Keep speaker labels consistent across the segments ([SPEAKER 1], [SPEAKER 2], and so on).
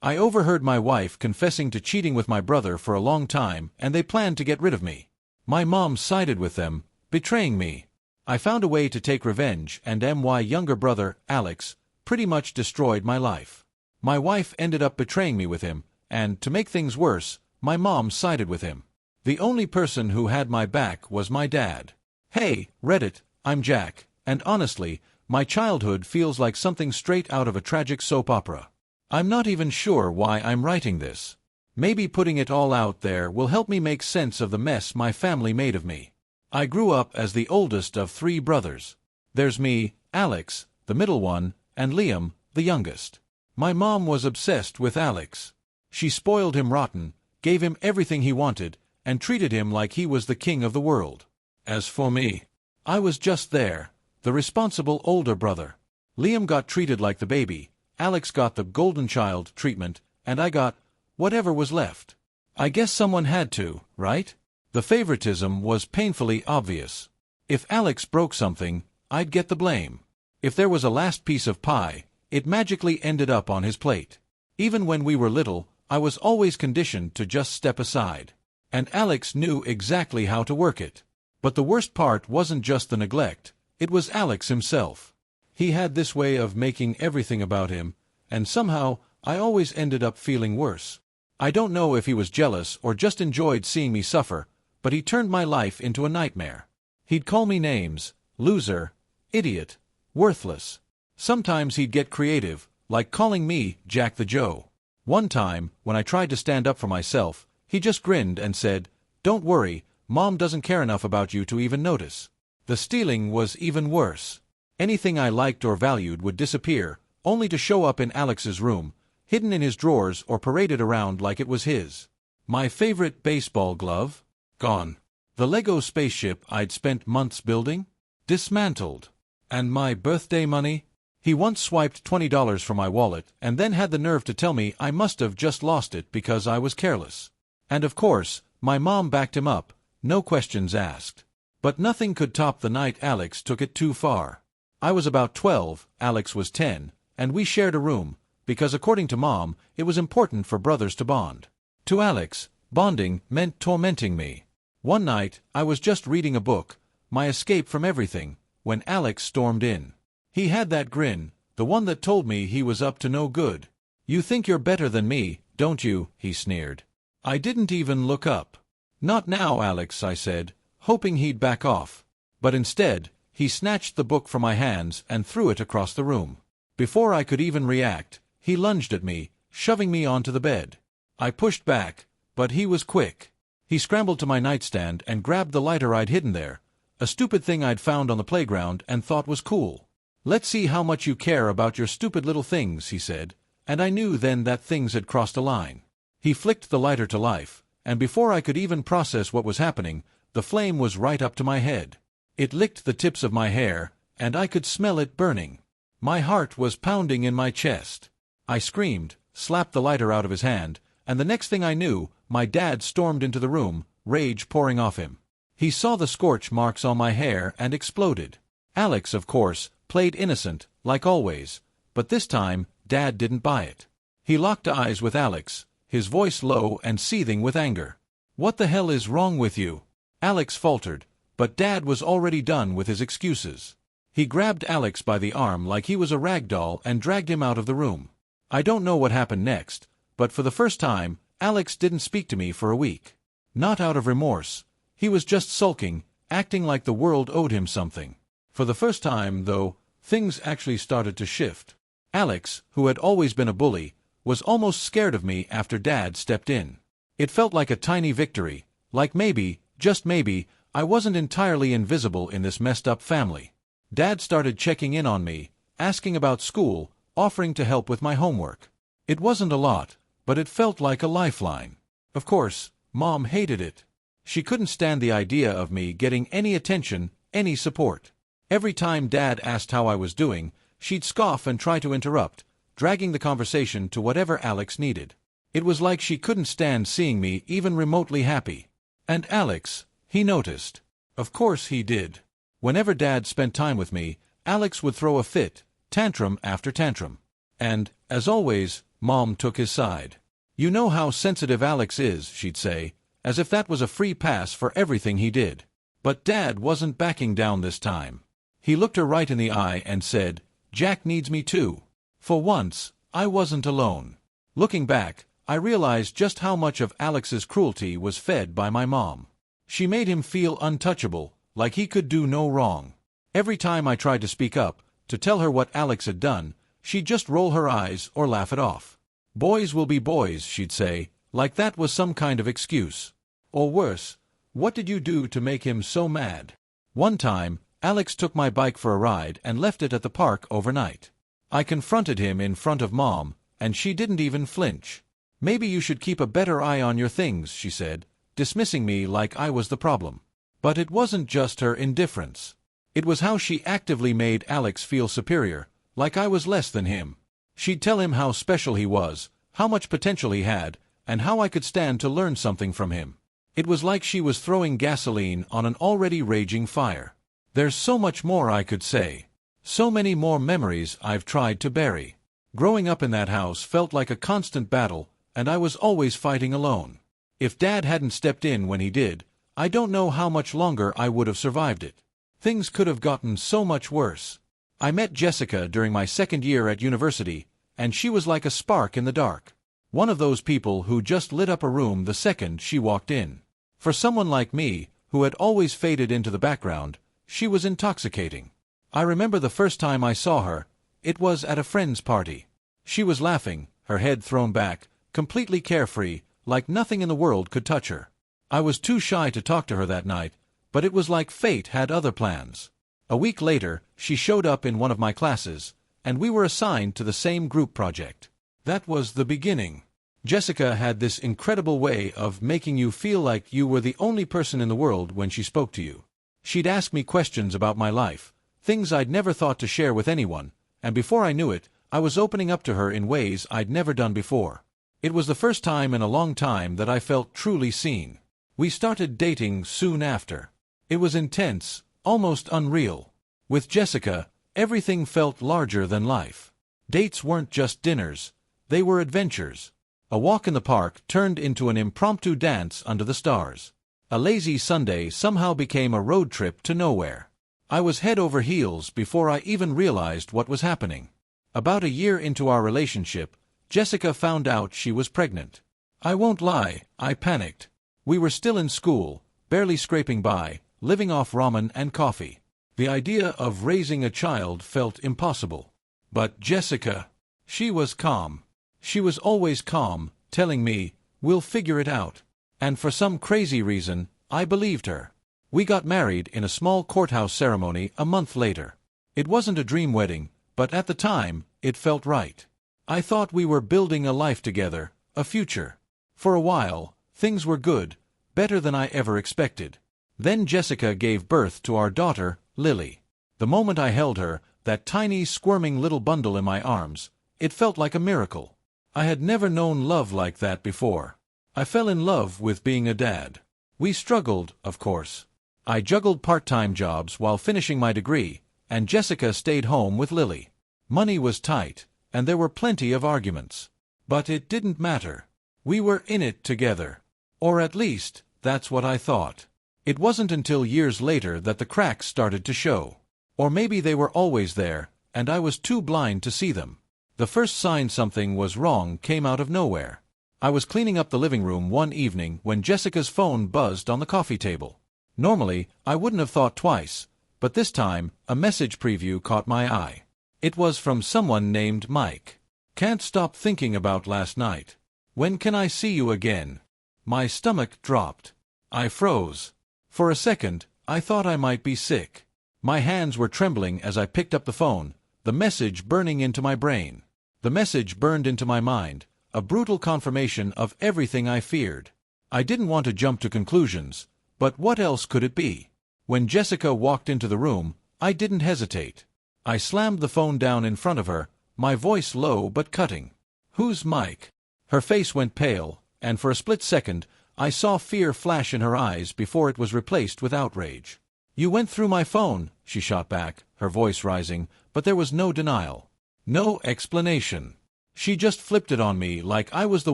[SPEAKER 1] I overheard my wife confessing to cheating with my brother for a long time, and they planned to get rid of me. My mom sided with them, betraying me. I found a way to take revenge, and my younger brother, Alex, pretty much destroyed my life. My wife ended up betraying me with him, and, to make things worse, my mom sided with him. The only person who had my back was my dad. Hey, Reddit, I'm Jack, and honestly, my childhood feels like something straight out of a tragic soap opera. I'm not even sure why I'm writing this. Maybe putting it all out there will help me make sense of the mess my family made of me. I grew up as the oldest of 3 brothers. There's me, Alex, the middle one, and Liam, the youngest. My mom was obsessed with Alex. She spoiled him rotten, gave him everything he wanted, and treated him like he was the king of the world. As for me, I was just there, the responsible older brother. Liam got treated like the baby, Alex got the golden child treatment, and I got whatever was left. I guess someone had to, right? The favoritism was painfully obvious. If Alex broke something, I'd get the blame. If there was a last piece of pie, it magically ended up on his plate. Even when we were little, I was always conditioned to just step aside. And Alex knew exactly how to work it. But the worst part wasn't just the neglect, it was Alex himself. He had this way of making everything about him, and somehow, I always ended up feeling worse. I don't know if he was jealous or just enjoyed seeing me suffer, but he turned my life into a nightmare. He'd call me names: loser, idiot, worthless. Sometimes he'd get creative, like calling me Jack the Joe. One time, when I tried to stand up for myself, he just grinned and said, "Don't worry, Mom doesn't care enough about you to even notice." The stealing was even worse. Anything I liked or valued would disappear, only to show up in Alex's room, hidden in his drawers or paraded around like it was his. My favorite baseball glove? Gone. The Lego spaceship I'd spent months building? Dismantled. And my birthday money? He once swiped $20 from my wallet and then had the nerve to tell me I must have just lost it because I was careless. And of course, my mom backed him up, no questions asked. But nothing could top the night Alex took it too far. I was about 12, Alex was 10, and we shared a room, because according to Mom, it was important for brothers to bond. To Alex, bonding meant tormenting me. One night, I was just reading a book, my escape from everything, when Alex stormed in. He had that grin, the one that told me he was up to no good. "You think you're better than me, don't you?" he sneered. I didn't even look up. "Not now, Alex," I said, hoping he'd back off. But instead, he snatched the book from my hands and threw it across the room. Before I could even react, he lunged at me, shoving me onto the bed. I pushed back, but he was quick. He scrambled to my nightstand and grabbed the lighter I'd hidden there, a stupid thing I'd found on the playground and thought was cool. "Let's see how much you care about your stupid little things," he said, and I knew then that things had crossed a line. He flicked the lighter to life, and before I could even process what was happening, the flame was right up to my head. It licked the tips of my hair, and I could smell it burning. My heart was pounding in my chest. I screamed, slapped the lighter out of his hand, and the next thing I knew, my dad stormed into the room, rage pouring off him. He saw the scorch marks on my hair and exploded. Alex, of course, played innocent, like always, but this time, Dad didn't buy it. He locked eyes with Alex, his voice low and seething with anger. "What the hell is wrong with you?" Alex faltered, but Dad was already done with his excuses. He grabbed Alex by the arm like he was a rag doll and dragged him out of the room. I don't know what happened next, but for the first time, Alex didn't speak to me for a week. Not out of remorse. He was just sulking, acting like the world owed him something. For the first time, though, things actually started to shift. Alex, who had always been a bully, was almost scared of me after Dad stepped in. It felt like a tiny victory, like maybe, just maybe, I wasn't entirely invisible in this messed-up family. Dad started checking in on me, asking about school, offering to help with my homework. It wasn't a lot, but it felt like a lifeline. Of course, Mom hated it. She couldn't stand the idea of me getting any attention, any support. Every time Dad asked how I was doing, she'd scoff and try to interrupt, dragging the conversation to whatever Alex needed. It was like she couldn't stand seeing me even remotely happy. And Alex, he noticed. Of course he did. Whenever Dad spent time with me, Alex would throw a fit, tantrum after tantrum. And, as always, Mom took his side. "You know how sensitive Alex is," she'd say, as if that was a free pass for everything he did. But Dad wasn't backing down this time. He looked her right in the eye and said, "Jack needs me too." For once, I wasn't alone. Looking back, I realized just how much of Alex's cruelty was fed by my mom. She made him feel untouchable, like he could do no wrong. Every time I tried to speak up, to tell her what Alex had done, she'd just roll her eyes or laugh it off. "Boys will be boys," she'd say, like that was some kind of excuse. Or worse, "What did you do to make him so mad?" One time, Alex took my bike for a ride and left it at the park overnight. I confronted him in front of Mom, and she didn't even flinch. "Maybe you should keep a better eye on your things," she said, dismissing me like I was the problem. But it wasn't just her indifference. It was how she actively made Alex feel superior, like I was less than him. She'd tell him how special he was, how much potential he had, and how I could stand to learn something from him. It was like she was throwing gasoline on an already raging fire. There's so much more I could say. So many more memories I've tried to bury. Growing up in that house felt like a constant battle, and I was always fighting alone. If Dad hadn't stepped in when he did, I don't know how much longer I would have survived it. Things could have gotten so much worse. I met Jessica during my second year at university, and she was like a spark in the dark. One of those people who just lit up a room the second she walked in. For someone like me, who had always faded into the background, she was intoxicating. I remember the first time I saw her. It was at a friend's party. She was laughing, her head thrown back, completely carefree, like nothing in the world could touch her. I was too shy to talk to her that night, but it was like fate had other plans. A week later, she showed up in one of my classes, and we were assigned to the same group project. That was the beginning. Jessica had this incredible way of making you feel like you were the only person in the world when she spoke to you. She'd ask me questions about my life, things I'd never thought to share with anyone, and before I knew it, I was opening up to her in ways I'd never done before. It was the first time in a long time that I felt truly seen. We started dating soon after. It was intense, almost unreal. With Jessica, everything felt larger than life. Dates weren't just dinners, they were adventures. A walk in the park turned into an impromptu dance under the stars. A lazy Sunday somehow became a road trip to nowhere. I was head over heels before I even realized what was happening. About a year into our relationship, Jessica found out she was pregnant. I won't lie, I panicked. We were still in school, barely scraping by, living off ramen and coffee. The idea of raising a child felt impossible. But Jessica, she was calm. She was always calm, telling me, "We'll figure it out." And for some crazy reason, I believed her. We got married in a small courthouse ceremony a month later. It wasn't a dream wedding, but at the time, it felt right. I thought we were building a life together, a future. For a while, things were good, better than I ever expected. Then Jessica gave birth to our daughter, Lily. The moment I held her, that tiny, squirming little bundle in my arms, it felt like a miracle. I had never known love like that before. I fell in love with being a dad. We struggled, of course. I juggled part-time jobs while finishing my degree, and Jessica stayed home with Lily. Money was tight, and there were plenty of arguments. But it didn't matter. We were in it together. Or at least, that's what I thought. It wasn't until years later that the cracks started to show. Or maybe they were always there, and I was too blind to see them. The first sign something was wrong came out of nowhere. I was cleaning up the living room one evening when Jessica's phone buzzed on the coffee table. Normally, I wouldn't have thought twice, but this time, a message preview caught my eye. It was from someone named Mike. "Can't stop thinking about last night. When can I see you again?" My stomach dropped. I froze. For a second, I thought I might be sick. My hands were trembling as I picked up the phone, the message burning into my brain. The message burned into my mind, a brutal confirmation of everything I feared. I didn't want to jump to conclusions, but what else could it be? When Jessica walked into the room, I didn't hesitate. I slammed the phone down in front of her, my voice low but cutting. "Who's Mike?" Her face went pale, and for a split second, I saw fear flash in her eyes before it was replaced with outrage. "You went through my phone," she shot back, her voice rising, but there was no denial. No explanation. She just flipped it on me like I was the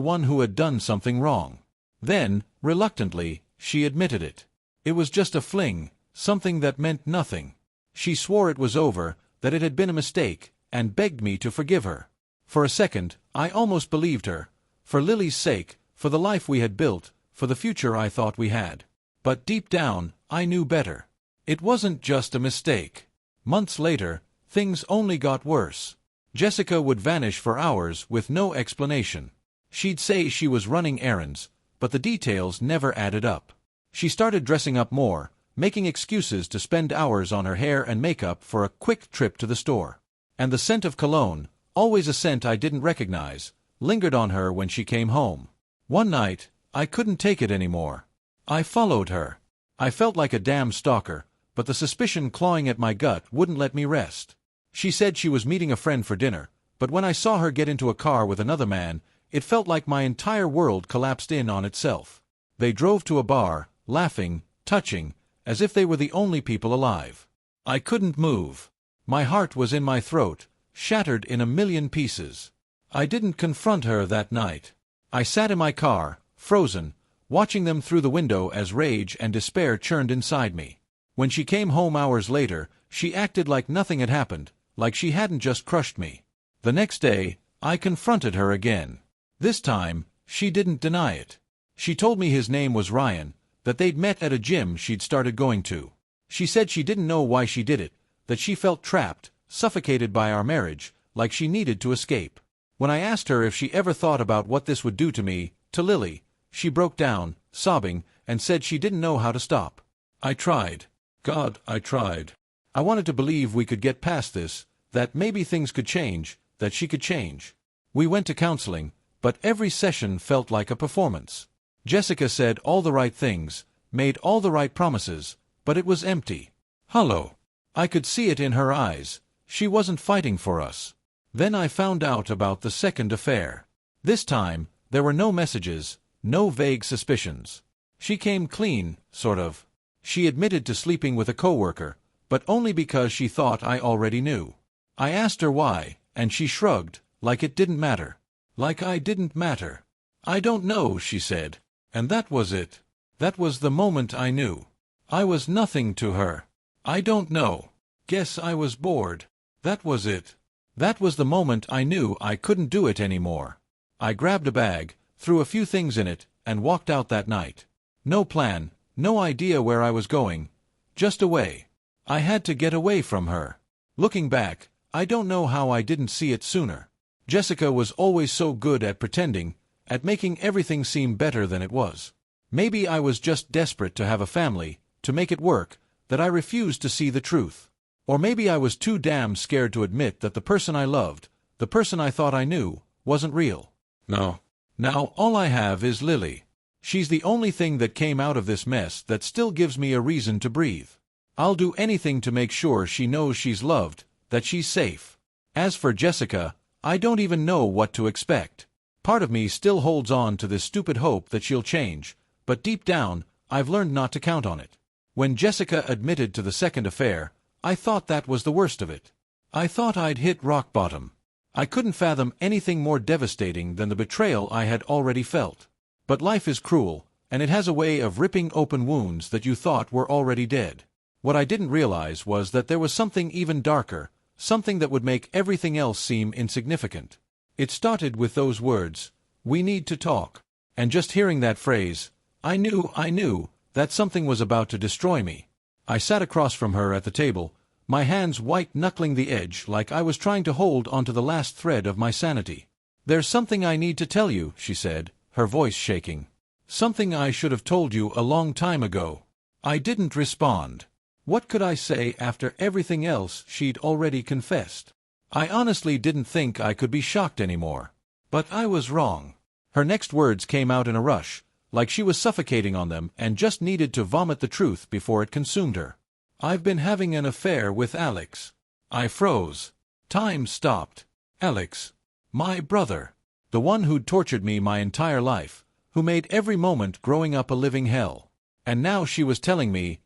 [SPEAKER 1] one who had done something wrong. Then, reluctantly, she admitted it. It was just a fling, something that meant nothing. She swore it was over, that it had been a mistake, and begged me to forgive her. For a second, I almost believed her. For Lily's sake, for the life we had built, for the future I thought we had. But deep down, I knew better. It wasn't just a mistake. Months later, things only got worse. Jessica would vanish for hours with no explanation. She'd say she was running errands, but the details never added up. She started dressing up more, making excuses to spend hours on her hair and makeup for a quick trip to the store. And the scent of cologne, always a scent I didn't recognize, lingered on her when she came home. One night, I couldn't take it anymore. I followed her. I felt like a damn stalker, but the suspicion clawing at my gut wouldn't let me rest. She said she was meeting a friend for dinner, but when I saw her get into a car with another man, it felt like my entire world collapsed in on itself. They drove to a bar, laughing, touching, as if they were the only people alive. I couldn't move. My heart was in my throat, shattered in a million pieces. I didn't confront her that night. I sat in my car, frozen, watching them through the window as rage and despair churned inside me. When she came home hours later, she acted like nothing had happened, like she hadn't just crushed me. The next day, I confronted her again. This time, she didn't deny it. She told me his name was Ryan, that they'd met at a gym she'd started going to. She said she didn't know why she did it, that she felt trapped, suffocated by our marriage, like she needed to escape. When I asked her if she ever thought about what this would do to me, to Lily, she broke down, sobbing, and said she didn't know how to stop. I tried. God, I tried. I wanted to believe we could get past this, that maybe things could change, that she could change. We went to counseling, but every session felt like a performance. Jessica said all the right things, made all the right promises, but it was empty. Hollow. I could see it in her eyes. She wasn't fighting for us. Then I found out about the second affair. This time, there were no messages, no vague suspicions. She came clean, sort of. She admitted to sleeping with a coworker, but only because she thought I already knew. I asked her why, and she shrugged, like it didn't matter. Like I didn't matter. I don't know, she said. And that was it. That was the moment I knew. I was nothing to her. I don't know. Guess I was bored. That was it. That was the moment I knew I couldn't do it anymore. I grabbed a bag, threw a few things in it, and walked out that night. No plan, no idea where I was going. Just away. I had to get away from her. Looking back, I don't know how I didn't see it sooner. Jessica was always so good at pretending, at making everything seem better than it was. Maybe I was just desperate to have a family, to make it work, that I refused to see the truth. Or maybe I was too damn scared to admit that the person I loved, the person I thought I knew, wasn't real. No. Now all I have is Lily. She's the only thing that came out of this mess that still gives me a reason to breathe. I'll do anything to make sure she knows she's loved, that she's safe. As for Jessica, I don't even know what to expect. Part of me still holds on to this stupid hope that she'll change, but deep down, I've learned not to count on it. When Jessica admitted to the second affair, I thought that was the worst of it. I thought I'd hit rock bottom. I couldn't fathom anything more devastating than the betrayal I had already felt. But life is cruel, and it has a way of ripping open wounds that you thought were already dead. What I didn't realize was that there was something even darker, something that would make everything else seem insignificant. It started with those words, "We need to talk." And just hearing that phrase, I knew that something was about to destroy me. I sat across from her at the table, my hands white-knuckling the edge like I was trying to hold onto the last thread of my sanity. "There's something I need to tell you," she said, her voice shaking. "Something I should have told you a long time ago." I didn't respond. What could I say after everything else she'd already confessed? I honestly didn't think I could be shocked anymore. But I was wrong. Her next words came out in a rush, like she was suffocating on them and just needed to vomit the truth before it consumed her. "I've been having an affair with Alex." I froze. Time stopped. Alex. My brother. The one who'd tortured me my entire life, who made every moment growing up a living hell. And now she was telling me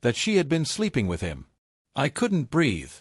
[SPEAKER 1] that she had been sleeping with him. I couldn't breathe.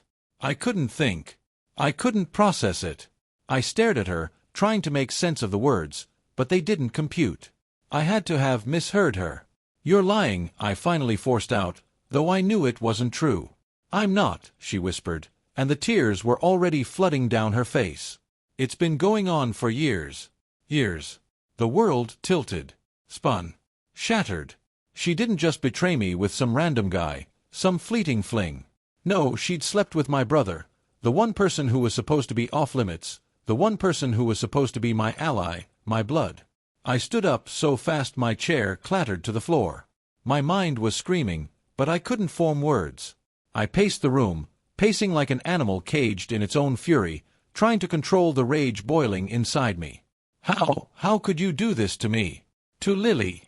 [SPEAKER 1] I couldn't think. I couldn't process it. I stared at her, trying to make sense of the words, but they didn't compute. I had to have misheard her. "You're lying," I finally forced out, though I knew it wasn't true. "I'm not," she whispered, and the tears were already flooding down her face. "It's been going on for years. Years." The world tilted, spun, shattered. She didn't just betray me with some random guy, some fleeting fling. No, she'd slept with my brother, the one person who was supposed to be off-limits, the one person who was supposed to be my ally, my blood. I stood up so fast my chair clattered to the floor. My mind was screaming, but I couldn't form words. I paced the room, pacing like an animal caged in its own fury, trying to control the rage boiling inside me. How could you do this to me? To Lily?"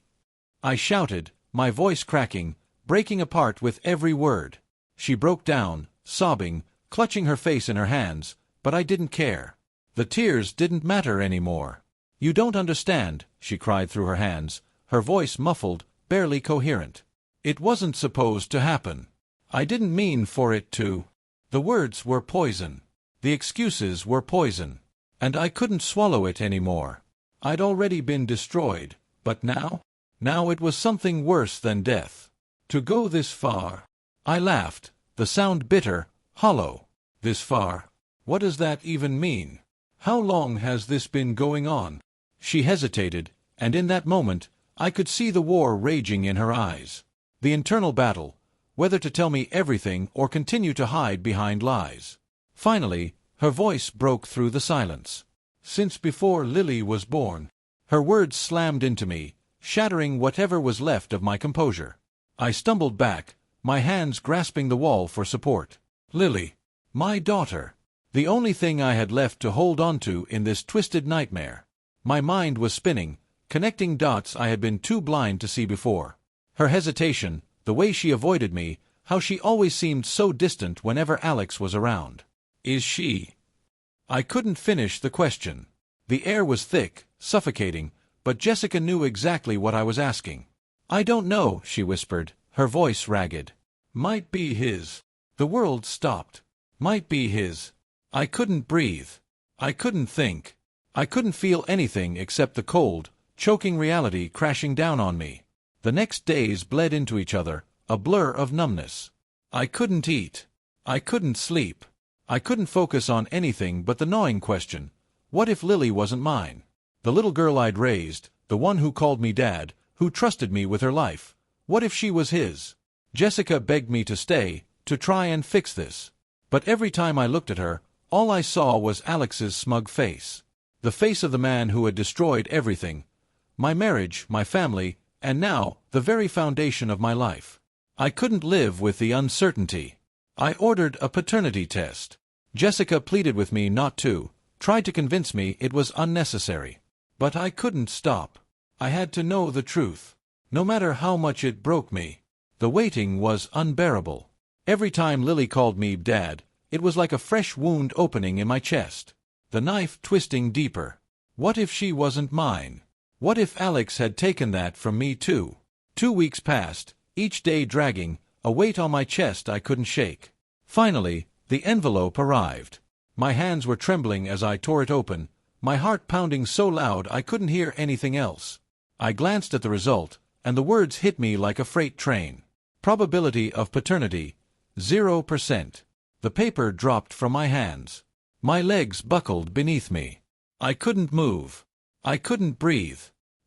[SPEAKER 1] I shouted, my voice cracking, breaking apart with every word. She broke down, sobbing, clutching her face in her hands, but I didn't care. The tears didn't matter anymore. "You don't understand," she cried through her hands, her voice muffled, barely coherent. "It wasn't supposed to happen. I didn't mean for it to." The words were poison. The excuses were poison. And I couldn't swallow it anymore. I'd already been destroyed, but now? Now it was something worse than death. To go this far. I laughed, the sound bitter, hollow. This far? What does that even mean? How long has this been going on? She hesitated, and in that moment, I could see the war raging in her eyes. The internal battle, whether to tell me everything or continue to hide behind lies. Finally, her voice broke through the silence. "Since before Lily was born." Her words slammed into me, shattering whatever was left of my composure. I stumbled back, my hands grasping the wall for support. Lily. My daughter. The only thing I had left to hold on to in this twisted nightmare. My mind was spinning, connecting dots I had been too blind to see before. Her hesitation, the way she avoided me, how she always seemed so distant whenever Alex was around. Is she? I couldn't finish the question. The air was thick, suffocating, but Jessica knew exactly what I was asking. "I don't know," she whispered, her voice ragged. "Might be his." The world stopped. Might be his. I couldn't breathe. I couldn't think. I couldn't feel anything except the cold, choking reality crashing down on me. The next days bled into each other, a blur of numbness. I couldn't eat. I couldn't sleep. I couldn't focus on anything but the gnawing question, what if Lily wasn't mine? The little girl I'd raised, the one who called me Dad, who trusted me with her life, what if she was his? Jessica begged me to stay, to try and fix this. But every time I looked at her, all I saw was Alex's smug face. The face of the man who had destroyed everything. My marriage, my family, and now, the very foundation of my life. I couldn't live with the uncertainty. I ordered a paternity test. Jessica pleaded with me not to, tried to convince me it was unnecessary. But I couldn't stop. I had to know the truth. No matter how much it broke me. The waiting was unbearable. Every time Lily called me Dad, it was like a fresh wound opening in my chest. The knife twisting deeper. What if she wasn't mine? What if Alex had taken that from me too? 2 weeks passed, each day dragging, a weight on my chest I couldn't shake. Finally, the envelope arrived. My hands were trembling as I tore it open, my heart pounding so loud I couldn't hear anything else. I glanced at the result, and the words hit me like a freight train. Probability of paternity, 0%. The paper dropped from my hands. My legs buckled beneath me. I couldn't move. I couldn't breathe.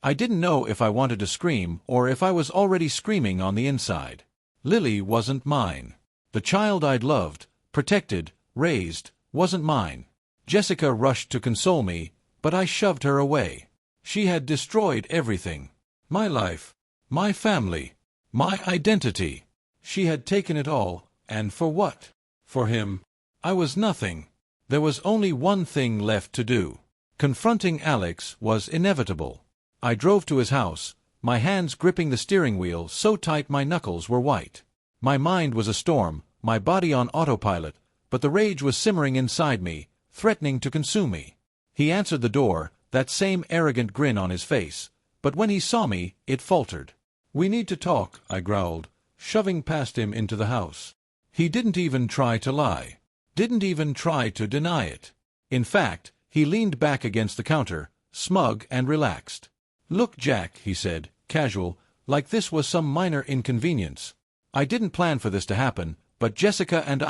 [SPEAKER 1] I didn't know if I wanted to scream or if I was already screaming on the inside. Lily wasn't mine. The child I'd loved, protected, raised, wasn't mine. Jessica rushed to console me, but I shoved her away. She had destroyed everything. My life, my family, my identity. She had taken it all, and for what? For him. I was nothing. There was only one thing left to do. Confronting Alex was inevitable. I drove to his house, my hands gripping the steering wheel so tight my knuckles were white. My mind was a storm, my body on autopilot, but the rage was simmering inside me, threatening to consume me. He answered the door, that same arrogant grin on his face, but when he saw me, it faltered. "We need to talk," I growled, shoving past him into the house. He didn't even try to lie. Didn't even try to deny it. In fact, He leaned back against the counter, smug and relaxed. "Look, Jack," he said, casual, like this was some minor inconvenience. "I didn't plan for this to happen, but Jessica and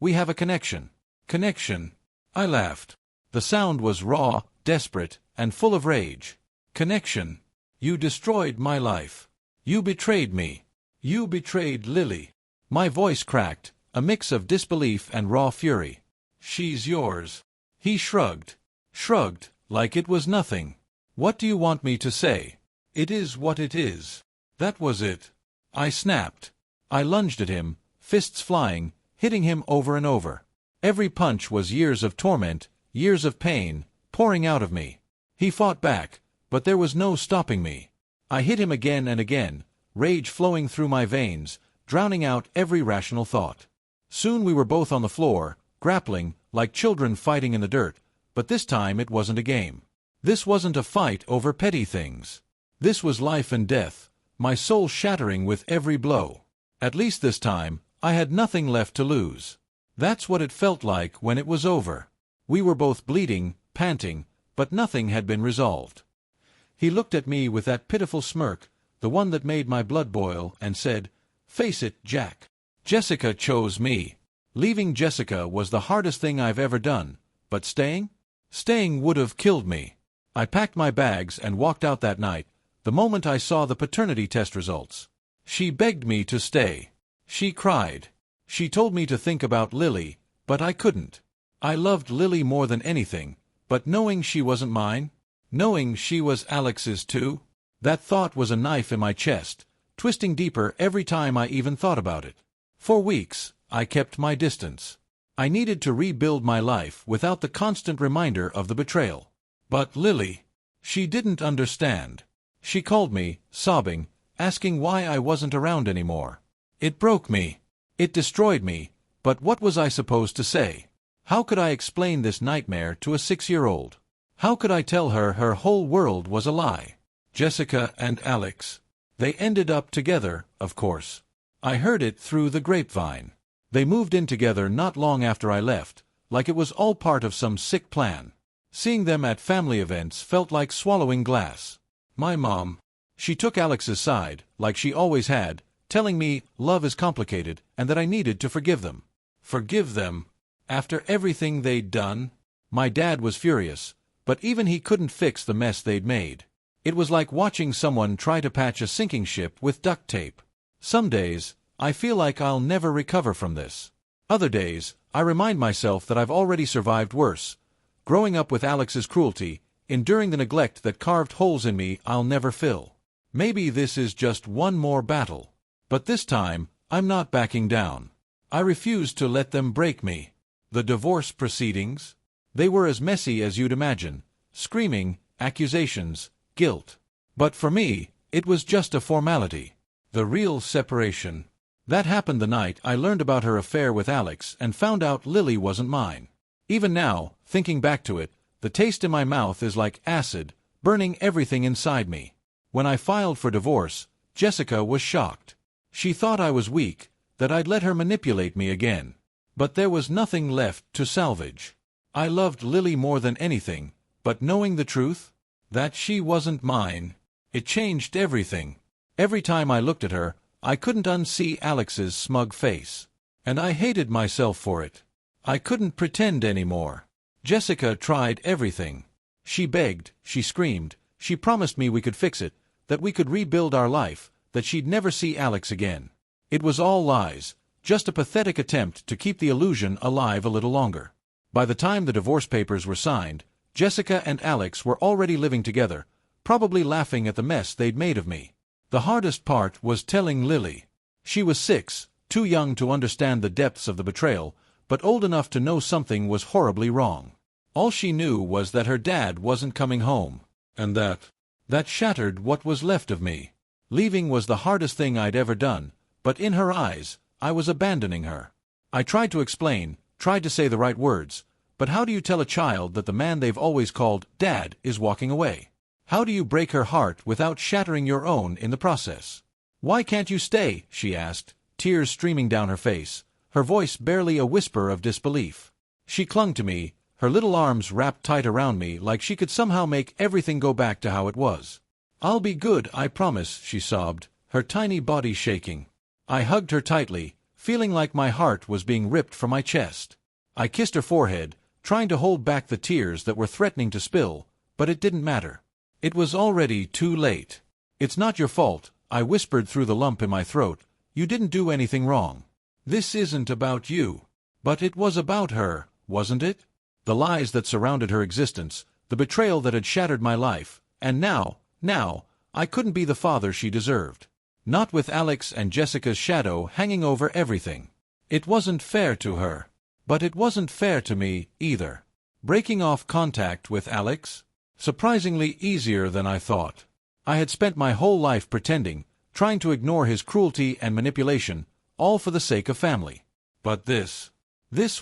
[SPEAKER 1] we have a connection." "Connection?" I laughed. The sound was raw, desperate, and full of rage. "Connection? You destroyed my life. You betrayed me. You betrayed Lily." My voice cracked, a mix of disbelief and raw fury. "She's yours." He shrugged, like it was nothing. "What do you want me to say?" "It is what it is." That was it. I snapped. I lunged at him, fists flying, hitting him over and over. Every punch was years of torment, years of pain, pouring out of me. He fought back, but there was no stopping me. I hit him again and again, rage flowing through my veins, drowning out every rational thought. Soon we were both on the floor, grappling, like children fighting in the dirt, but this time it wasn't a game. This wasn't a fight over petty things. This was life and death, my soul shattering with every blow. At least this time, I had nothing left to lose. That's what it felt like when it was over. We were both bleeding, panting, but nothing had been resolved. He looked at me with that pitiful smirk, the one that made my blood boil, and said, "Face it, Jack. Jessica chose me. Leaving Jessica was the hardest thing I've ever done, but staying? Staying would have killed me." I packed my bags and walked out that night, the moment I saw the paternity test results. She begged me to stay. She cried. She told me to think about Lily, but I couldn't. I loved Lily more than anything, but knowing she wasn't mine, knowing she was Alex's too, that thought was a knife in my chest, twisting deeper every time I even thought about it. For weeks, I kept my distance. I needed to rebuild my life without the constant reminder of the betrayal. But Lily, she didn't understand. She called me, sobbing, asking why I wasn't around anymore. It broke me. It destroyed me, but what was I supposed to say? How could I explain this nightmare to a 6-year-old? How could I tell her her whole world was a lie? Jessica and Alex. They ended up together, of course. I heard it through the grapevine. They moved in together not long after I left, like it was all part of some sick plan. Seeing them at family events felt like swallowing glass. My mom, she took Alex's side, like she always had, telling me love is complicated and that I needed to forgive them. Forgive them? After everything they'd done? My dad was furious, but even he couldn't fix the mess they'd made. It was like watching someone try to patch a sinking ship with duct tape. Some days, I feel like I'll never recover from this. Other days, I remind myself that I've already survived worse. Growing up with Alex's cruelty, enduring the neglect that carved holes in me I'll never fill. Maybe this is just one more battle. But this time, I'm not backing down. I refuse to let them break me. The divorce proceedings? They were as messy as you'd imagine. Screaming, accusations, guilt. But for me, it was just a formality. The real separation. That happened the night I learned about her affair with Alex and found out Lily wasn't mine. Even now, thinking back to it, the taste in my mouth is like acid, burning everything inside me. When I filed for divorce, Jessica was shocked. She thought I was weak, that I'd let her manipulate me again. But there was nothing left to salvage. I loved Lily more than anything, but knowing the truth, that she wasn't mine, it changed everything. Every time I looked at her, I couldn't unsee Alex's smug face. And I hated myself for it. I couldn't pretend anymore. Jessica tried everything. She begged, she screamed, she promised me we could fix it, that we could rebuild our life, that she'd never see Alex again. It was all lies, just a pathetic attempt to keep the illusion alive a little longer. By the time the divorce papers were signed, Jessica and Alex were already living together, probably laughing at the mess they'd made of me. The hardest part was telling Lily. She was 6, too young to understand the depths of the betrayal, but old enough to know something was horribly wrong. All she knew was that her dad wasn't coming home, and that shattered what was left of me. Leaving was the hardest thing I'd ever done, but in her eyes, I was abandoning her. I tried to explain, tried to say the right words, but how do you tell a child that the man they've always called Dad is walking away? How do you break her heart without shattering your own in the process? "Why can't you stay?" she asked, tears streaming down her face, her voice barely a whisper of disbelief. She clung to me, her little arms wrapped tight around me like she could somehow make everything go back to how it was. "I'll be good, I promise," she sobbed, her tiny body shaking. I hugged her tightly, feeling like my heart was being ripped from my chest. I kissed her forehead, trying to hold back the tears that were threatening to spill, but it didn't matter. It was already too late. "It's not your fault," I whispered through the lump in my throat. "You didn't do anything wrong. This isn't about you." But it was about her, wasn't it? The lies that surrounded her existence, the betrayal that had shattered my life, and now, I couldn't be the father she deserved. Not with Alex and Jessica's shadow hanging over everything. It wasn't fair to her. But it wasn't fair to me, either. Breaking off contact with Alex? Surprisingly easier than I thought. I had spent my whole life pretending, trying to ignore his cruelty and manipulation, all for the sake of family. But this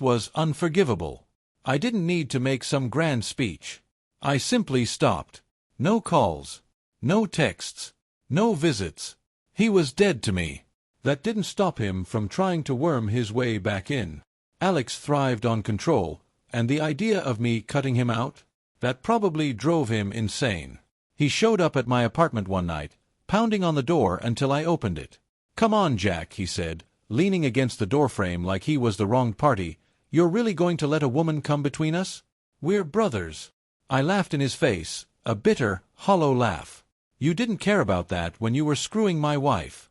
[SPEAKER 1] was unforgivable. I didn't need to make some grand speech. I simply stopped. No calls. No texts. No visits. He was dead to me. That didn't stop him from trying to worm his way back in. Alex thrived on control, and the idea of me cutting him out? That probably drove him insane. He showed up at my apartment one night, pounding on the door until I opened it. "Come on, Jack," he said, leaning against the doorframe like he was the wronged party. "You're really going to let a woman come between us? We're brothers." I laughed in his face, a bitter, hollow laugh. "You didn't care about that when you were screwing my wife."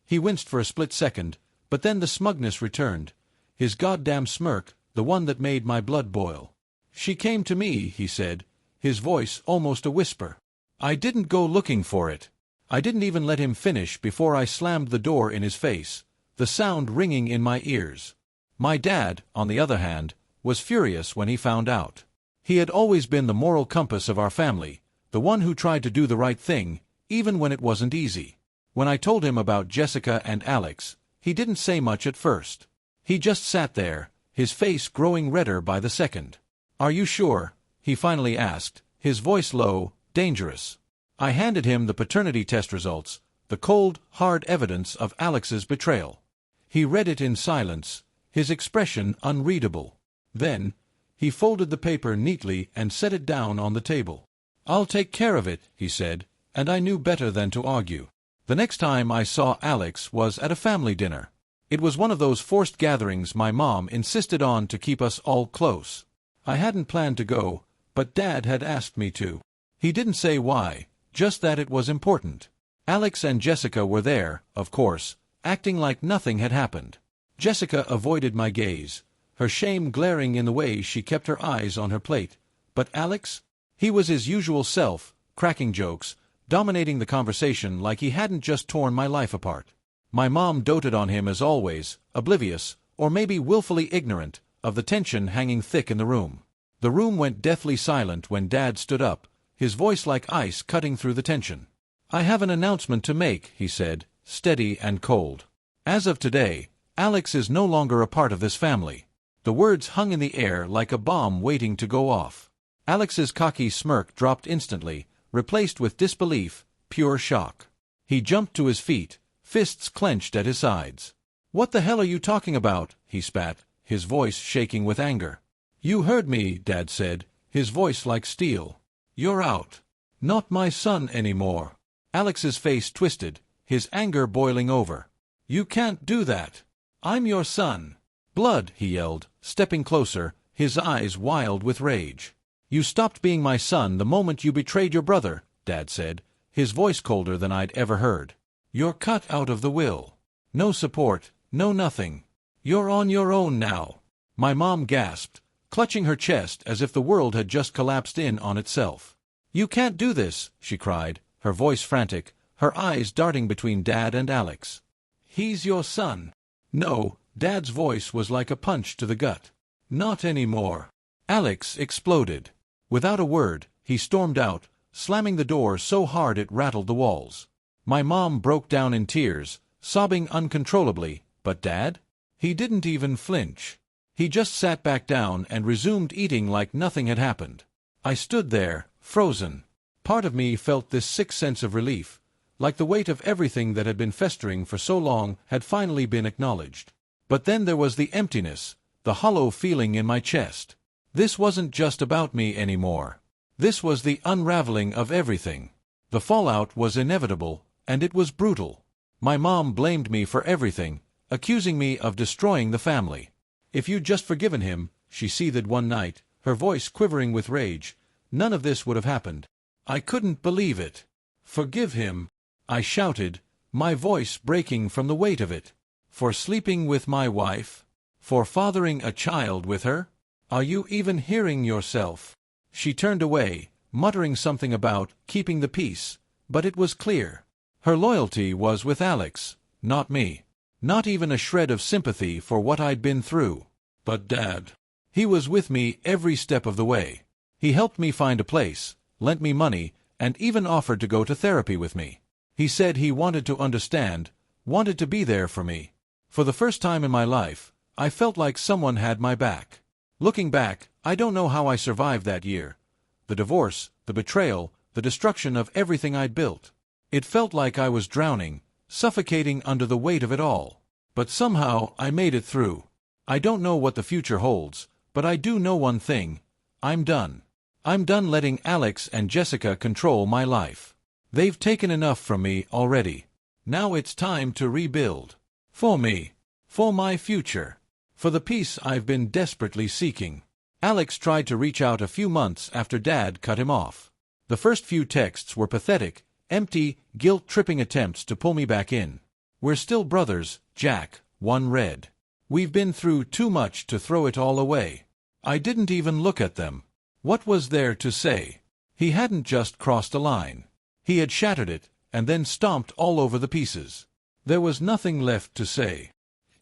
[SPEAKER 1] He winced for a split second, but then the smugness returned. His goddamn smirk, the one that made my blood boil. "She came to me," he said, his voice almost a whisper. "I didn't go looking for it." I didn't even let him finish before I slammed the door in his face, the sound ringing in my ears. My dad, on the other hand, was furious when he found out. He had always been the moral compass of our family, the one who tried to do the right thing, even when it wasn't easy. When I told him about Jessica and Alex, he didn't say much at first. He just sat there, his face growing redder by the second. "Are you sure?" he finally asked, his voice low, dangerous. I handed him the paternity test results, the cold, hard evidence of Alex's betrayal. He read it in silence, his expression unreadable. Then, he folded the paper neatly and set it down on the table. "I'll take care of it," he said, and I knew better than to argue. The next time I saw Alex was at a family dinner. It was one of those forced gatherings my mom insisted on to keep us all close. I hadn't planned to go, but Dad had asked me to. He didn't say why, just that it was important. Alex and Jessica were there, of course, acting like nothing had happened. Jessica avoided my gaze, her shame glaring in the way she kept her eyes on her plate. But Alex? He was his usual self, cracking jokes, dominating the conversation like he hadn't just torn my life apart. My mom doted on him as always, oblivious, or maybe willfully ignorant, of the tension hanging thick in the room. The room went deathly silent when Dad stood up, his voice like ice cutting through the tension. "I have an announcement to make," he said, steady and cold. "As of today, Alex is no longer a part of this family." The words hung in the air like a bomb waiting to go off. Alex's cocky smirk dropped instantly, replaced with disbelief, pure shock. He jumped to his feet, fists clenched at his sides. "What the hell are you talking about?" he spat, his voice shaking with anger. "You heard me," Dad said, his voice like steel. "You're out. Not my son anymore." Alex's face twisted, his anger boiling over. "You can't do that. I'm your son." "Blood," he yelled, stepping closer, his eyes wild with rage. "You stopped being my son the moment you betrayed your brother," Dad said, his voice colder than I'd ever heard. "You're cut out of the will. No support, no nothing. You're on your own now." My mom gasped, clutching her chest as if the world had just collapsed in on itself. "You can't do this," she cried, her voice frantic, her eyes darting between Dad and Alex. "He's your son." "No," Dad's voice was like a punch to the gut. "Not anymore." Alex exploded. Without a word, he stormed out, slamming the door so hard it rattled the walls. My mom broke down in tears, sobbing uncontrollably, but Dad? He didn't even flinch. He just sat back down and resumed eating like nothing had happened. I stood there, frozen. Part of me felt this sick sense of relief, like the weight of everything that had been festering for so long had finally been acknowledged. But then there was the emptiness, the hollow feeling in my chest. This wasn't just about me anymore. This was the unraveling of everything. The fallout was inevitable, and it was brutal. My mom blamed me for everything, accusing me of destroying the family. "If you'd just forgiven him," she seethed one night, her voice quivering with rage, "none of this would have happened." I couldn't believe it. "Forgive him?" I shouted, my voice breaking from the weight of it. "For sleeping with my wife? For fathering a child with her? Are you even hearing yourself?" She turned away, muttering something about keeping the peace, but it was clear. Her loyalty was with Alex, not me. Not even a shred of sympathy for what I'd been through. But Dad. He was with me every step of the way. He helped me find a place, lent me money, and even offered to go to therapy with me. He said he wanted to understand, wanted to be there for me. For the first time in my life, I felt like someone had my back. Looking back, I don't know how I survived that year. The divorce, the betrayal, the destruction of everything I'd built. It felt like I was drowning, suffocating under the weight of it all. But somehow I made it through. I don't know what the future holds, but I do know one thing. I'm done. I'm done letting Alex and Jessica control my life. They've taken enough from me already. Now it's time to rebuild. For me. For my future. For the peace I've been desperately seeking. Alex tried to reach out a few months after Dad cut him off. The first few texts were pathetic, empty, guilt-tripping attempts to pull me back in. "We're still brothers, Jack," one read. "We've been through too much to throw it all away." I didn't even look at them. What was there to say? He hadn't just crossed a line. He had shattered it, and then stomped all over the pieces. There was nothing left to say.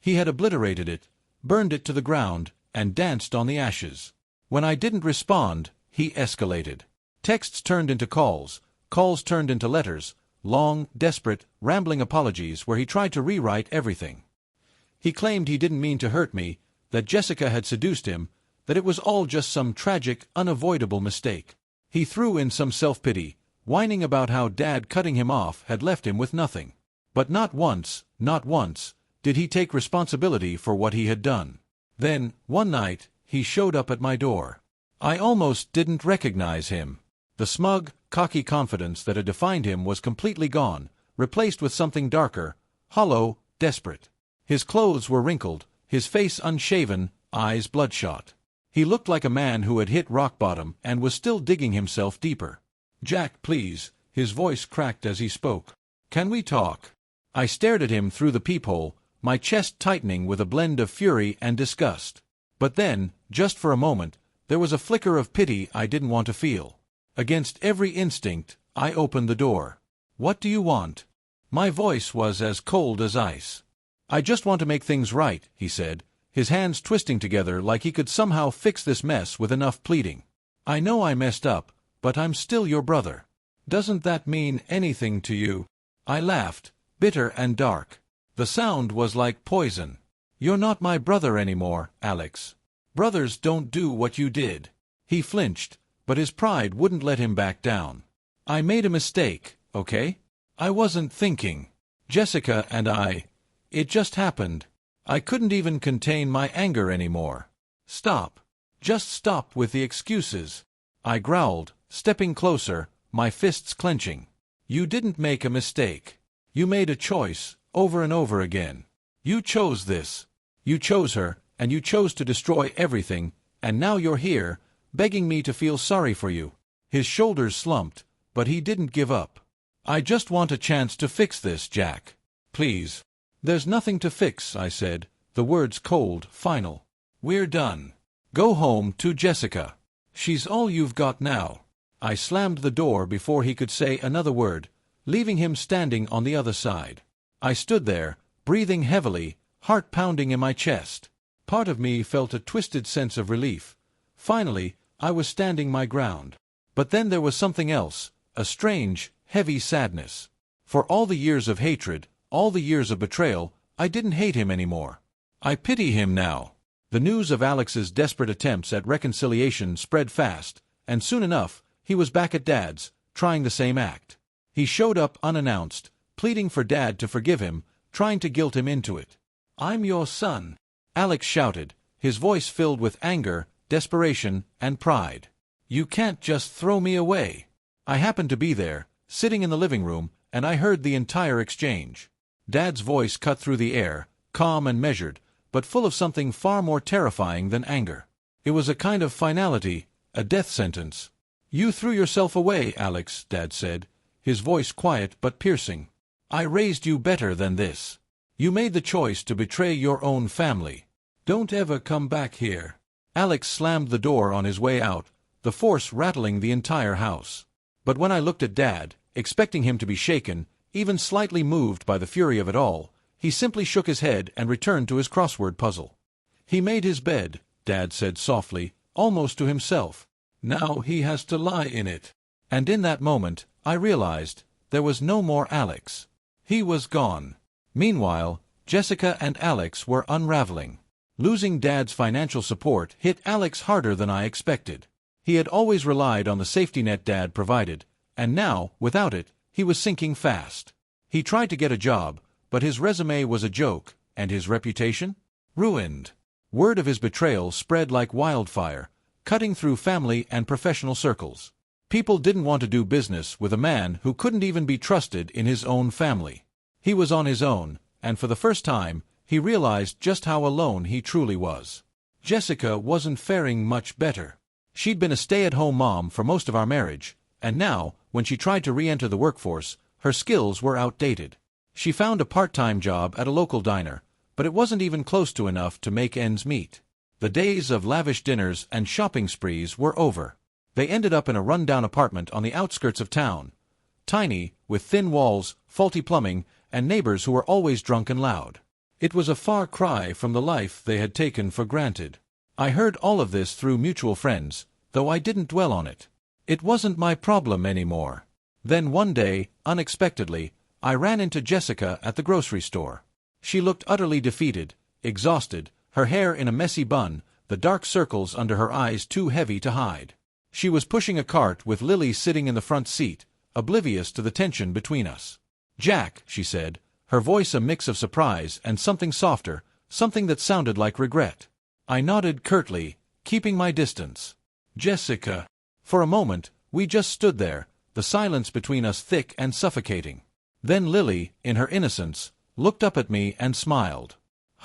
[SPEAKER 1] He had obliterated it, burned it to the ground, and danced on the ashes. When I didn't respond, he escalated. Texts turned into calls, calls turned into letters, long, desperate, rambling apologies where he tried to rewrite everything. He claimed he didn't mean to hurt me, that Jessica had seduced him, that it was all just some tragic, unavoidable mistake. He threw in some self-pity, whining about how Dad cutting him off had left him with nothing. But not once, did he take responsibility for what he had done. Then, one night, he showed up at my door. I almost didn't recognize him. The smug, cocky confidence that had defined him was completely gone, replaced with something darker, hollow, desperate. His clothes were wrinkled, his face unshaven, eyes bloodshot. He looked like a man who had hit rock bottom and was still digging himself deeper. "Jack, please," his voice cracked as he spoke. "Can we talk?" I stared at him through the peephole, my chest tightening with a blend of fury and disgust. But then, just for a moment, there was a flicker of pity I didn't want to feel. Against every instinct, I opened the door. "What do you want?" My voice was as cold as ice. "I just want to make things right," he said, his hands twisting together like he could somehow fix this mess with enough pleading. "I know I messed up, but I'm still your brother. Doesn't that mean anything to you?" I laughed, bitter and dark. The sound was like poison. "You're not my brother anymore, Alex. Brothers don't do what you did." He flinched, but his pride wouldn't let him back down. "I made a mistake, okay? I wasn't thinking. Jessica and it just happened. I couldn't even contain my anger anymore. Stop. Just stop with the excuses." I growled, stepping closer, my fists clenching. "You didn't make a mistake. You made a choice, over and over again. You chose this. You chose her, and you chose to destroy everything, and now you're here, begging me to feel sorry for you." His shoulders slumped, but he didn't give up. "I just want a chance to fix this, Jack. Please." "There's nothing to fix," I said, the words cold, final. "We're done. Go home to Jessica. She's all you've got now." I slammed the door before he could say another word, leaving him standing on the other side. I stood there, breathing heavily, heart pounding in my chest. Part of me felt a twisted sense of relief. Finally, I was standing my ground. But then there was something else, a strange, heavy sadness. For all the years of hatred, all the years of betrayal, I didn't hate him anymore. I pity him now. The news of Alex's desperate attempts at reconciliation spread fast, and soon enough, he was back at Dad's, trying the same act. He showed up unannounced, pleading for Dad to forgive him, trying to guilt him into it. "I'm your son," Alex shouted, his voice filled with anger, desperation, and pride. "You can't just throw me away." I happened to be there, sitting in the living room, and I heard the entire exchange. Dad's voice cut through the air, calm and measured, but full of something far more terrifying than anger. It was a kind of finality, a death sentence. "You threw yourself away, Alex," Dad said, his voice quiet but piercing. "I raised you better than this. You made the choice to betray your own family. Don't ever come back here." Alex slammed the door on his way out, the force rattling the entire house. But when I looked at Dad, expecting him to be shaken, even slightly moved by the fury of it all, he simply shook his head and returned to his crossword puzzle. "He made his bed," Dad said softly, almost to himself. "Now he has to lie in it." And in that moment, I realized there was no more Alex. He was gone. Meanwhile, Jessica and Alex were unraveling. Losing Dad's financial support hit Alex harder than I expected. He had always relied on the safety net Dad provided, and now, without it, he was sinking fast. He tried to get a job, but his resume was a joke, and his reputation? Ruined. Word of his betrayal spread like wildfire, cutting through family and professional circles. People didn't want to do business with a man who couldn't even be trusted in his own family. He was on his own, and for the first time, he realized just how alone he truly was. Jessica wasn't faring much better. She'd been a stay-at-home mom for most of our marriage, and now, when she tried to re-enter the workforce, her skills were outdated. She found a part-time job at a local diner, but it wasn't even close to enough to make ends meet. The days of lavish dinners and shopping sprees were over. They ended up in a run-down apartment on the outskirts of town. Tiny, with thin walls, faulty plumbing, and neighbors who were always drunk and loud. It was a far cry from the life they had taken for granted. I heard all of this through mutual friends, though I didn't dwell on it. It wasn't my problem anymore. Then one day, unexpectedly, I ran into Jessica at the grocery store. She looked utterly defeated, exhausted, her hair in a messy bun, the dark circles under her eyes too heavy to hide. She was pushing a cart with Lily sitting in the front seat, oblivious to the tension between us. "Jack," she said, her voice a mix of surprise and something softer, something that sounded like regret. I nodded curtly, keeping my distance. "Jessica." For a moment, we just stood there, the silence between us thick and suffocating. Then Lily, in her innocence, looked up at me and smiled.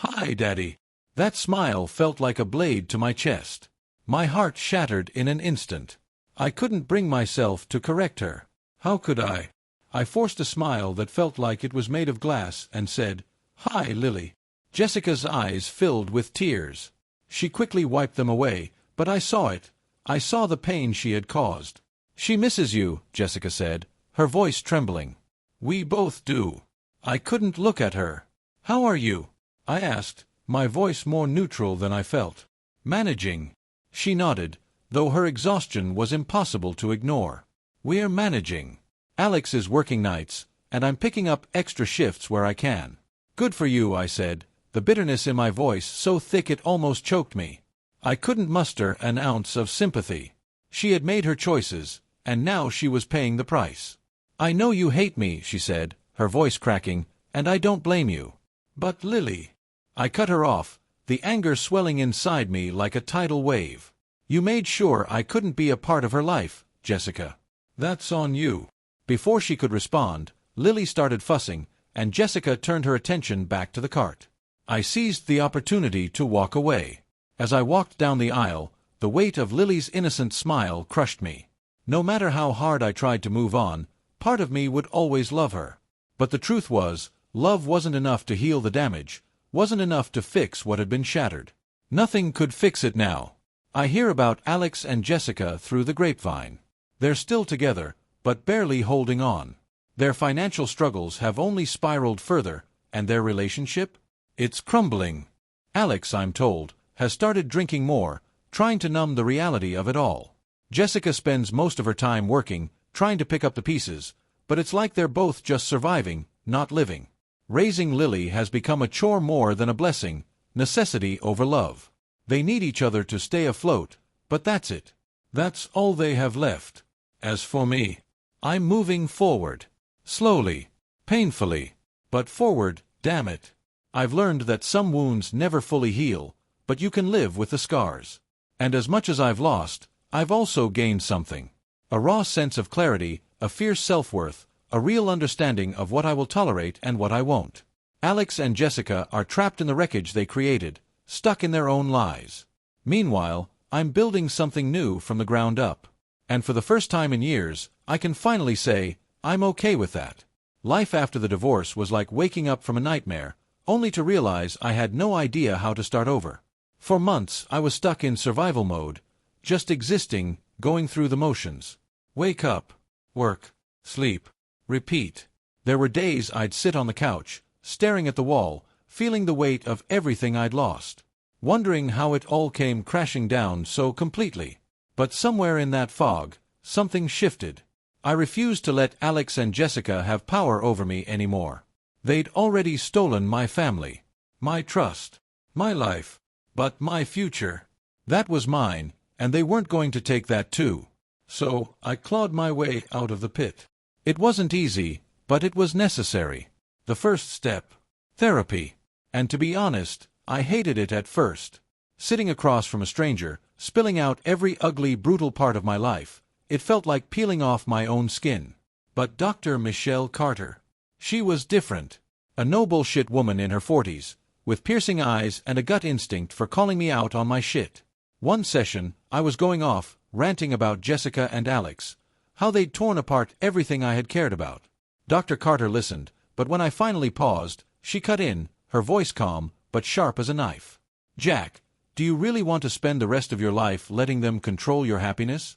[SPEAKER 1] "Hi, Daddy." That smile felt like a blade to my chest. My heart shattered in an instant. I couldn't bring myself to correct her. How could I? I forced a smile that felt like it was made of glass and said, "Hi, Lily." Jessica's eyes filled with tears. She quickly wiped them away, but I saw it. I saw the pain she had caused. "She misses you," Jessica said, her voice trembling. "We both do." I couldn't look at her. "How are you?" I asked, my voice more neutral than I felt. "Managing." She nodded, though her exhaustion was impossible to ignore. "We're managing. Alex is working nights, and I'm picking up extra shifts where I can." "Good for you," I said, the bitterness in my voice so thick it almost choked me. I couldn't muster an ounce of sympathy. She had made her choices, and now she was paying the price. "I know you hate me," she said, her voice cracking, "and I don't blame you." "But Lily." I cut her off, the anger swelling inside me like a tidal wave. "You made sure I couldn't be a part of her life, Jessica." "That's on you." Before she could respond, Lily started fussing, and Jessica turned her attention back to the cart. I seized the opportunity to walk away. As I walked down the aisle, the weight of Lily's innocent smile crushed me. No matter how hard I tried to move on, part of me would always love her. But the truth was, love wasn't enough to heal the damage, wasn't enough to fix what had been shattered. Nothing could fix it now. I hear about Alex and Jessica through the grapevine. They're still together, but barely holding on. Their financial struggles have only spiraled further, and their relationship? It's crumbling. Alex, I'm told, has started drinking more, trying to numb the reality of it all. Jessica spends most of her time working, trying to pick up the pieces, but it's like they're both just surviving, not living. Raising Lily has become a chore more than a blessing, necessity over love. They need each other to stay afloat, but that's it. That's all they have left. As for me, I'm moving forward. Slowly, painfully, but forward, damn it. I've learned that some wounds never fully heal, but you can live with the scars. And as much as I've lost, I've also gained something. A raw sense of clarity, a fierce self-worth, a real understanding of what I will tolerate and what I won't. Alex and Jessica are trapped in the wreckage they created, stuck in their own lies. Meanwhile, I'm building something new from the ground up. And for the first time in years, I can finally say, I'm okay with that. Life after the divorce was like waking up from a nightmare, only to realize I had no idea how to start over. For months, I was stuck in survival mode, just existing, going through the motions. Wake up, work, sleep, repeat. There were days I'd sit on the couch, staring at the wall, feeling the weight of everything I'd lost, wondering how it all came crashing down so completely. But somewhere in that fog, something shifted. I refused to let Alex and Jessica have power over me anymore. They'd already stolen my family, my trust, my life, but my future. That was mine, and they weren't going to take that too. So, I clawed my way out of the pit. It wasn't easy, but it was necessary. The first step. Therapy. And to be honest, I hated it at first. Sitting across from a stranger, spilling out every ugly, brutal part of my life, it felt like peeling off my own skin. But Dr. Michelle Carter. She was different. A no-bullshit woman in her 40s, with piercing eyes and a gut instinct for calling me out on my shit. One session, I was going off, ranting about Jessica and Alex, how they'd torn apart everything I had cared about. Dr. Carter listened, but when I finally paused, she cut in, her voice calm, but sharp as a knife. Jack, do you really want to spend the rest of your life letting them control your happiness?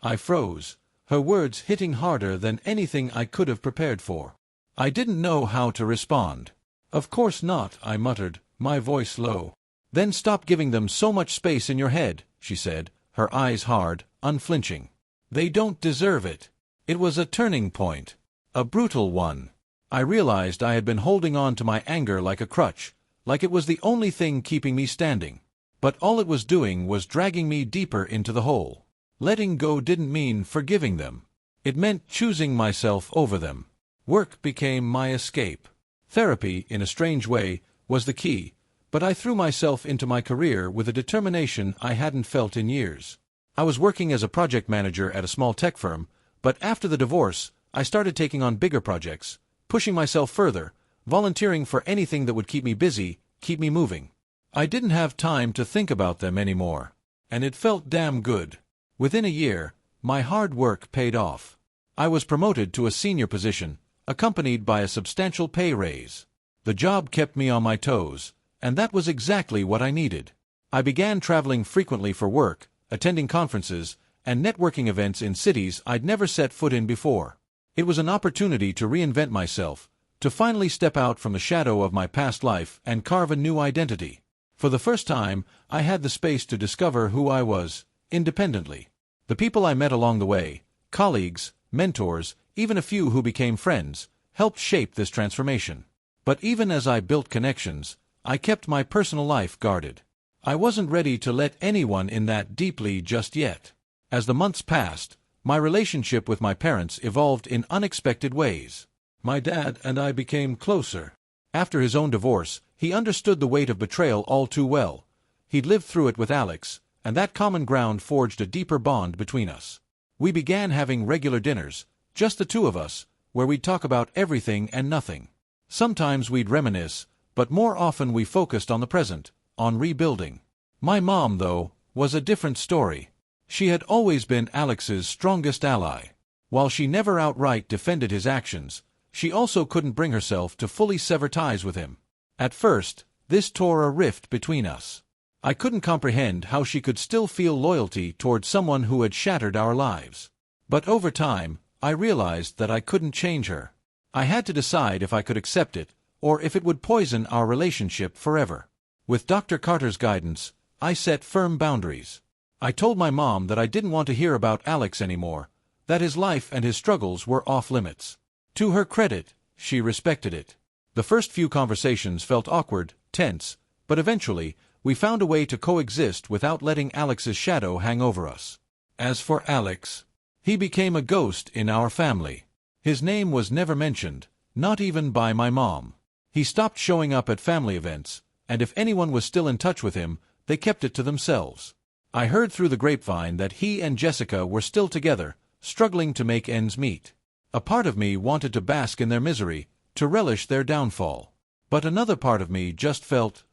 [SPEAKER 1] I froze, her words hitting harder than anything I could have prepared for. I didn't know how to respond. Of course not, I muttered, my voice low. Then stop giving them so much space in your head, she said, her eyes hard, unflinching. They don't deserve it. It was a turning point. A brutal one. I realized I had been holding on to my anger like a crutch, like it was the only thing keeping me standing. But all it was doing was dragging me deeper into the hole. Letting go didn't mean forgiving them. It meant choosing myself over them. Work became my escape. Therapy, in a strange way, was the key, but I threw myself into my career with a determination I hadn't felt in years. I was working as a project manager at a small tech firm, but after the divorce, I started taking on bigger projects, pushing myself further, volunteering for anything that would keep me busy, keep me moving. I didn't have time to think about them anymore, and it felt damn good. Within a year, my hard work paid off. I was promoted to a senior position, accompanied by a substantial pay raise. The job kept me on my toes, and that was exactly what I needed. I began traveling frequently for work, attending conferences, and networking events in cities I'd never set foot in before. It was an opportunity to reinvent myself, to finally step out from the shadow of my past life and carve a new identity. For the first time, I had the space to discover who I was, independently. The people I met along the way, colleagues, mentors, even a few who became friends, helped shape this transformation. But even as I built connections, I kept my personal life guarded. I wasn't ready to let anyone in that deeply just yet. As the months passed, my relationship with my parents evolved in unexpected ways. My dad and I became closer. After his own divorce, he understood the weight of betrayal all too well. He'd lived through it with Alex, and that common ground forged a deeper bond between us. We began having regular dinners, just the two of us, where we'd talk about everything and nothing. Sometimes we'd reminisce, but more often we focused on the present, on rebuilding. My mom, though, was a different story. She had always been Alex's strongest ally. While she never outright defended his actions, she also couldn't bring herself to fully sever ties with him. At first, this tore a rift between us. I couldn't comprehend how she could still feel loyalty toward someone who had shattered our lives. But over time, I realized that I couldn't change her. I had to decide if I could accept it, or if it would poison our relationship forever. With Dr. Carter's guidance, I set firm boundaries. I told my mom that I didn't want to hear about Alex anymore, that his life and his struggles were off limits. To her credit, she respected it. The first few conversations felt awkward, tense, but eventually, we found a way to coexist without letting Alex's shadow hang over us. As for Alex, he became a ghost in our family. His name was never mentioned, not even by my mom. He stopped showing up at family events, and if anyone was still in touch with him, they kept it to themselves. I heard through the grapevine that he and Jessica were still together, struggling to make ends meet. A part of me wanted to bask in their misery, to relish their downfall. But another part of me just felt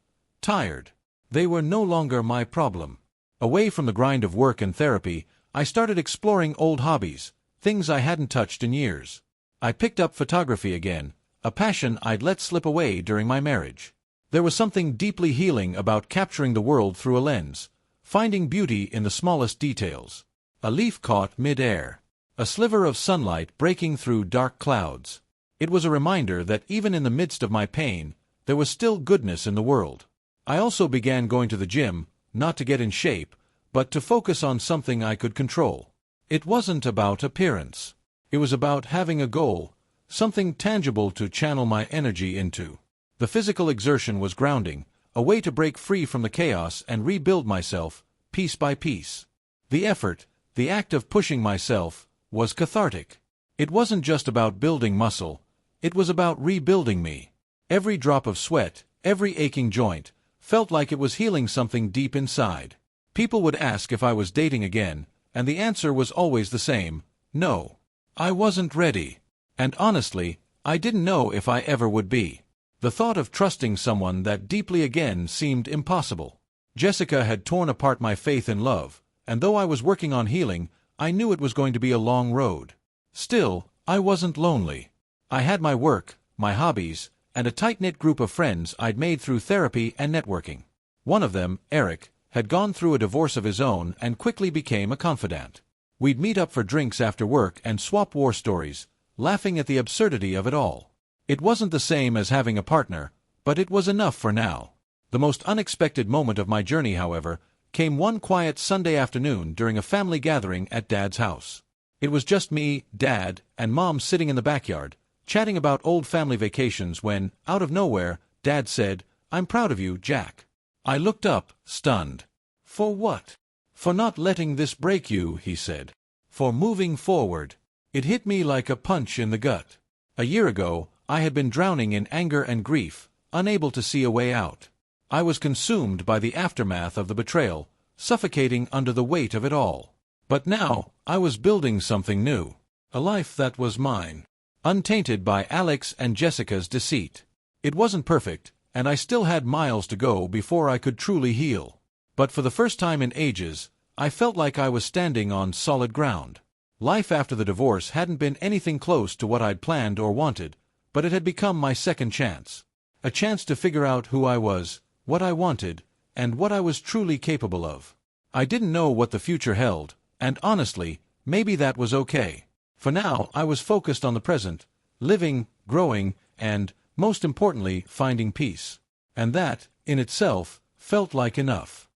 [SPEAKER 1] tired. They were no longer my problem. Away from the grind of work and therapy, I started exploring old hobbies, things I hadn't touched in years. I picked up photography again, a passion I'd let slip away during my marriage. There was something deeply healing about capturing the world through a lens, finding beauty in the smallest details. A leaf caught mid-air, a sliver of sunlight breaking through dark clouds. It was a reminder that even in the midst of my pain, there was still goodness in the world. I also began going to the gym, not to get in shape, but to focus on something I could control. It wasn't about appearance. It was about having a goal, something tangible to channel my energy into. The physical exertion was grounding, a way to break free from the chaos and rebuild myself, piece by piece. The effort, the act of pushing myself, was cathartic. It wasn't just about building muscle, it was about rebuilding me. Every drop of sweat, every aching joint, felt like it was healing something deep inside. People would ask if I was dating again, and the answer was always the same: no. I wasn't ready. And honestly, I didn't know if I ever would be. The thought of trusting someone that deeply again seemed impossible. Jessica had torn apart my faith in love, and though I was working on healing, I knew it was going to be a long road. Still, I wasn't lonely. I had my work, my hobbies, and a tight-knit group of friends I'd made through therapy and networking. One of them, Eric, had gone through a divorce of his own and quickly became a confidant. We'd meet up for drinks after work and swap war stories, laughing at the absurdity of it all. It wasn't the same as having a partner, but it was enough for now. The most unexpected moment of my journey, however, came one quiet Sunday afternoon during a family gathering at Dad's house. It was just me, Dad, and Mom sitting in the backyard, chatting about old family vacations when, out of nowhere, Dad said, "I'm proud of you, Jack." I looked up, stunned. "For what?" "For not letting this break you," he said. "For moving forward." It hit me like a punch in the gut. A year ago, I had been drowning in anger and grief, unable to see a way out. I was consumed by the aftermath of the betrayal, suffocating under the weight of it all. But now, I was building something new. A life that was mine. Untainted by Alex and Jessica's deceit. It wasn't perfect, and I still had miles to go before I could truly heal. But for the first time in ages, I felt like I was standing on solid ground. Life after the divorce hadn't been anything close to what I'd planned or wanted, but it had become my second chance. A chance to figure out who I was, what I wanted, and what I was truly capable of. I didn't know what the future held, and honestly, maybe that was okay. For now, I was focused on the present, living, growing, and, most importantly, finding peace. And that, in itself, felt like enough.